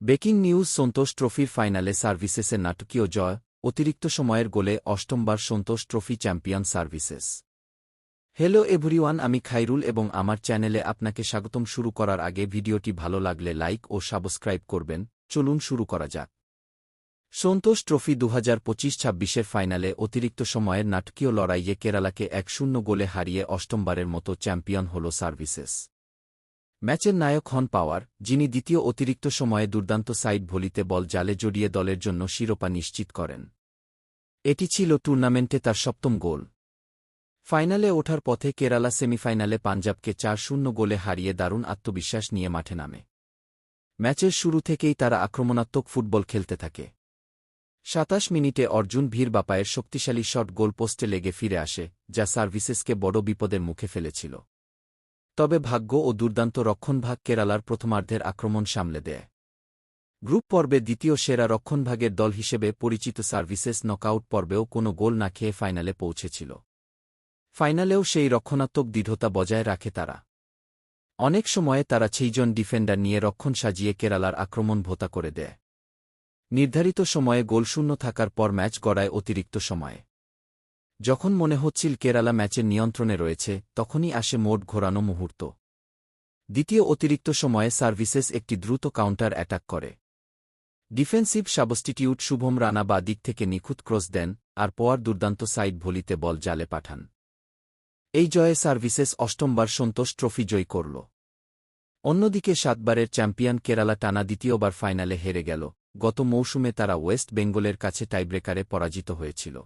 Breaking news সন্তোষ ট্রফির ফাইনালে সার্ভিসেসের নাটকীয় জয়, অতিরিক্ত সময়ের গোলে অষ্টমবার Santosh trophy champion services. Hello everyone, আমি খাইরুল এবং আমার চ্যানেলে আপনাকে স্বাগতম। শুরু করার আগে ভিডিওটি ভালো লাগলে লাইক ও সাবস্ক্রাইব করবেন। চলুন শুরু করা যাক। সন্তোষ ট্রফি 2025-26-এর ফাইনালে অতিরিক্ত সময়ের নাটকীয় লড়াইয়ে কেরালাকে 1-0 গোলে হারিয়ে অষ্টমবারের মতো চ্যাম্পিয়ন হল সার্ভিসেস। ম্যাচের নায়ক হন পাওয়ার, যিনি দ্বিতীয় অতিরিক্ত সময়ে দুর্দান্ত সাইড ভলিতে বল জালে জড়িয়ে দলের জন্য শিরোপা নিশ্চিত করেন। এটি ছিল টুর্নামেন্টে তার সপ্তম গোল। ফাইনালে ওঠার পথে কেরালা সেমিফাইনালে পাঞ্জাবকে 4-0 গোলে হারিয়ে দারুণ আত্মবিশ্বাস নিয়ে মাঠে নামে। ম্যাচের শুরু থেকেই তারা আক্রমণাত্মক ফুটবল খেলতে থাকে। 27 মিনিটে অর্জুন ভীর বাপায়ের শক্তিশালী শট গোলপোস্টে লেগে ফিরে আসে, যা সার্ভিসেসকে বড় বিপদের মুখে ফেলেছিল। তবে ভাগ্য ও দুর্দান্ত রক্ষণভাগ কেরালার প্রথমার্ধের আক্রমণ সামলে দেয়। গ্রুপ পর্বে দ্বিতীয় সেরা রক্ষণভাগের দল হিসেবে পরিচিত সার্ভিসেস নকআউট পর্বেও কোনো গোল না খেয়ে ফাইনালে পৌঁছেছিল। ফাইনালেও সেই রক্ষণাত্মক দৃঢ়তা বজায় রাখে তারা। অনেক সময়ে তারা 6 জন ডিফেন্ডার নিয়ে রক্ষণ সাজিয়ে কেরালার আক্রমণ ভোতা করে দেয়। নির্ধারিত সময়ে গোলশূন্য থাকার পর ম্যাচ গড়ায় অতিরিক্ত সময়ে। যখন মনে হচ্ছিল কেরালা ম্যাচের নিয়ন্ত্রণে রয়েছে, তখনই আসে মোড় ঘোরানো মুহূর্ত। দ্বিতীয় অতিরিক্ত সময়ে সার্ভিসেস একটি দ্রুত কাউন্টার অ্যাটাক করে। ডিফেন্সিভ সাবস্টিটিউট শুভম রানা বা দিক থেকে নিখুঁত ক্রস দেন, আর পোয়ার দুর্দান্ত সাইড ভলিতে বল জালে পাঠান। এই জয়ে সার্ভিসেস অষ্টমবার সন্তোষ ট্রফি জয় করল। অন্যদিকে 7 বারের চ্যাম্পিয়ন কেরালা টানা দ্বিতীয়বার ফাইনালে হেরে গেল। গত মৌসুমে তারা ওয়েস্ট বেঙ্গলের কাছে টাইব্রেকারে পরাজিত হয়েছিল।